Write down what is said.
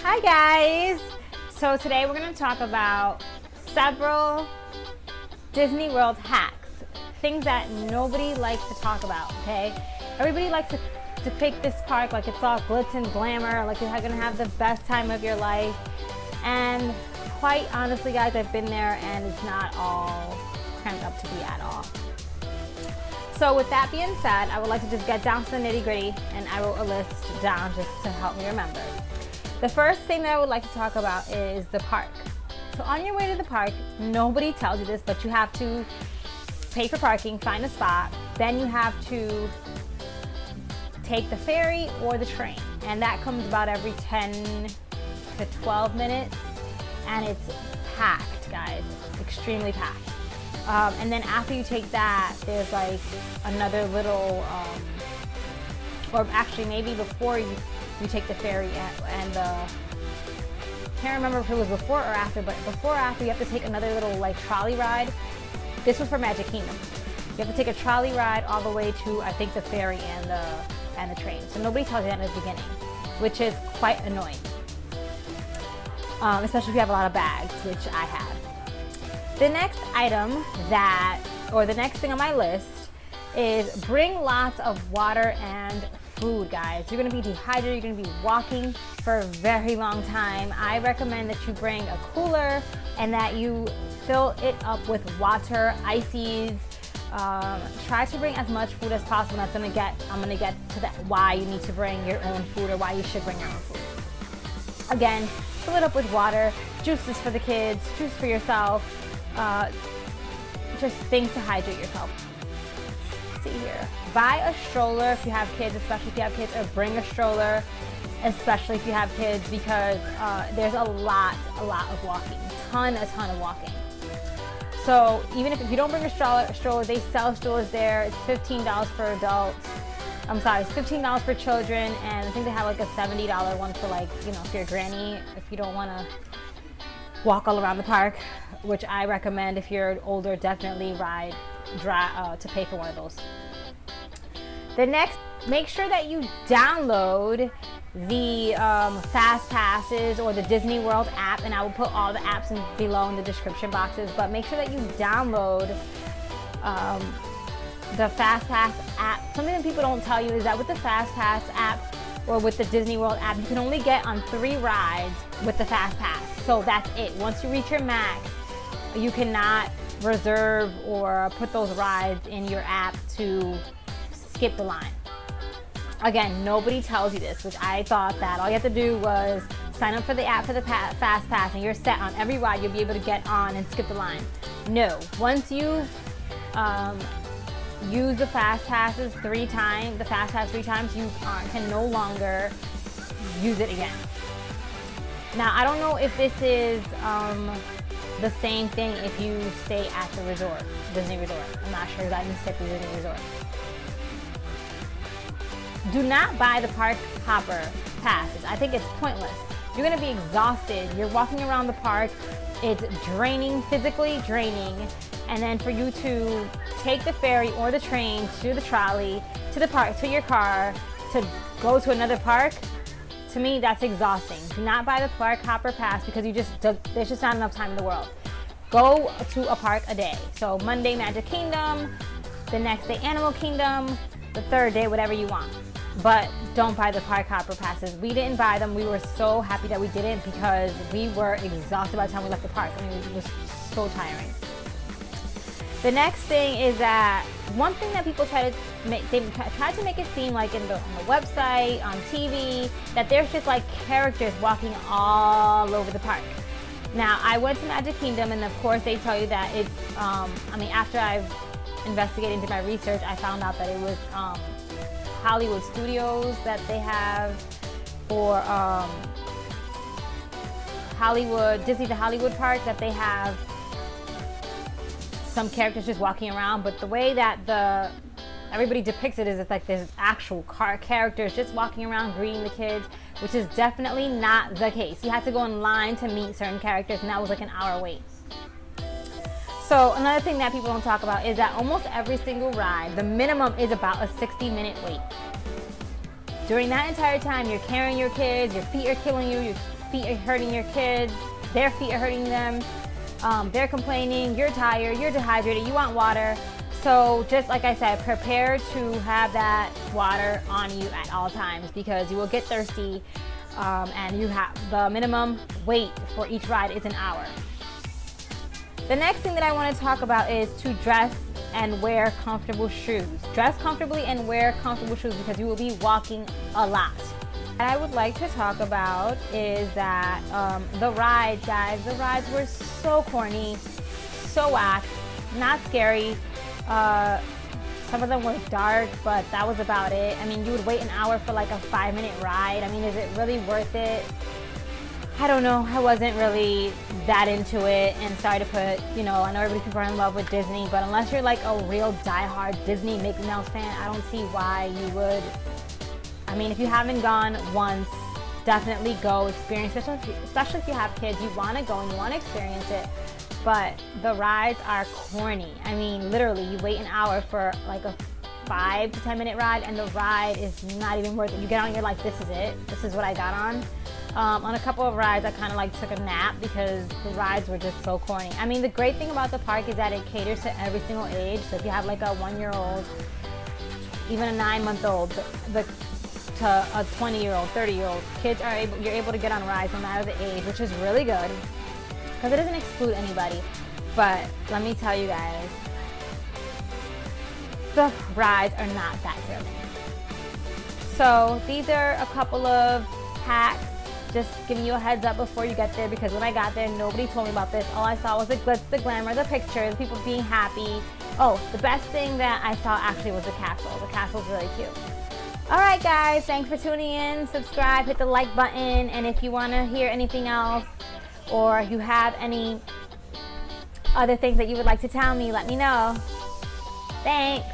Hi guys! So today we're going to talk about several Disney World hacks. Things that nobody likes to talk about, okay? Everybody likes to depict this park like it's all glitz and glamour, like you're going to have the best time of your life. And quite honestly guys, I've been there and it's not all cramped up to be at all. So with that being said, I would like to just get down to the nitty gritty and I wrote a list down just to help me remember. The first thing that I would like to talk about is the park. So on your way to the park, nobody tells you this, but you have to pay for parking, find a spot, then you have to take the ferry or the train. And that comes about every 10 to 12 minutes. And it's packed, guys, extremely packed. And then after you take that, there's like another little, or actually maybe before you take the ferry and can't remember if it was before or after, but before or after you have to take another little like trolley ride. This was for Magic Kingdom. You have to take a trolley ride all the way to, I think, the ferry and the train. So nobody tells you that in the beginning, which is quite annoying. Especially if you have a lot of bags, which I have. The next item the next thing on my list is bring lots of water and food, guys. You're gonna be dehydrated, you're gonna be walking for a very long time. I recommend that you bring a cooler and that you fill it up with water, ices. Try to bring as much food as possible. I'm gonna get to that why you need to bring your own food or why you should bring your own food. Again, fill it up with water, juices for the kids, juice for yourself, just things to hydrate yourself. See here. Buy a stroller if you have kids, especially if you have kids, or bring a stroller, especially if you have kids, because there's a lot of walking, a ton of walking. So even if you don't bring a stroller, they sell strollers there. It's $15 for adults. I'm sorry, it's $15 for children, and I think they have like a $70 one for like, you know, if you're a granny, if you don't want to walk all around the park, which I recommend if you're older, definitely to pay for one of those. The next, make sure that you download the Fast Passes or the Disney World app, and I will put all the apps below in the description boxes, but make sure that you download the Fast Pass app. Something that people don't tell you is that with the Fast Pass app or with the Disney World app, you can only get on 3 rides with the Fast Pass. So that's it. Once you reach your max, you cannot reserve or put those rides in your app to skip the line. Again, nobody tells you this, which I thought that all you have to do was sign up for the app for the Fast Pass and you're set on every ride. You'll be able to get on and skip the line. No, once you use the Fast Pass 3 times, you can no longer use it again. Now, I don't know if this is the same thing if you stay at the resort, Disney Resort. I'm not sure that means Disney Resort. Do not buy the park hopper passes. I think it's pointless. You're gonna be exhausted. You're walking around the park. It's draining, physically draining. And then for you to take the ferry or the train to the trolley, to the park, to your car, to go to another park, to me, that's exhausting. Do not buy the park hopper pass because there's just not enough time in the world. Go to a park a day. So Monday, Magic Kingdom, the next day, Animal Kingdom, the third day, whatever you want. But don't buy the park hopper passes. We didn't buy them. We were so happy that we didn't because we were exhausted by the time we left the park. I mean, it was so tiring. The next thing is that one thing that people try to make it seem like on the website, on TV, that there's just like characters walking all over the park. Now, I went to Magic Kingdom, and of course they tell you that it's, after I've investigated into my research, I found out that it was Hollywood Studios that they have, or Disney the Hollywood Park that they have some characters just walking around, but the way that everybody depicts it is it's like there's actual characters just walking around greeting the kids, which is definitely not the case. You have to go in line to meet certain characters, and that was like an hour wait. So another thing that people don't talk about is that almost every single ride, the minimum is about a 60-minute wait. During that entire time, you're carrying your kids, your feet are killing you, you're feet are hurting your kids, their feet are hurting them, they're complaining, you're tired, you're dehydrated, you want water. So just like I said, prepare to have that water on you at all times, because you will get thirsty, and you have the minimum wait for each ride is an hour. The next thing that I want to talk about is to dress and wear comfortable shoes. Dress comfortably and wear comfortable shoes, because you will be walking a lot. What I would like to talk about is that the rides, guys, the rides were so corny, so whack, not scary. Some of them were dark, but that was about it. I mean, you would wait an hour for like a 5-minute ride. I mean, is it really worth it? I don't know. I wasn't really that into it. And sorry to put, I know everybody people are in love with Disney, but unless you're like a real diehard Disney Mickey Mouse fan, I don't see why you would. I mean, if you haven't gone once, definitely go experience it, especially if you have kids. You want to go and you want to experience it. But the rides are corny. I mean, literally, you wait an hour for like a 5 to 10 minute ride, and the ride is not even worth it. You get on and you're like, this is it. This is what I got on. On a couple of rides, I kind of like took a nap because the rides were just so corny. I mean, the great thing about the park is that it caters to every single age. So if you have like a 1-year-old, even a 9-month-old, to a 20-year-old, 30-year-old, you're able to get on rides no matter the age, which is really good, because it doesn't exclude anybody. But let me tell you guys, the rides are not that thrilling. So these are a couple of hacks, just giving you a heads up before you get there, because when I got there, nobody told me about this. All I saw was the glitz, the glamour, the pictures, people being happy. Oh, the best thing that I saw actually was the castle. The castle's really cute. All right, guys, thanks for tuning in. Subscribe, hit the like button, and if you want to hear anything else, or you have any other things that you would like to tell me, let me know. Thanks.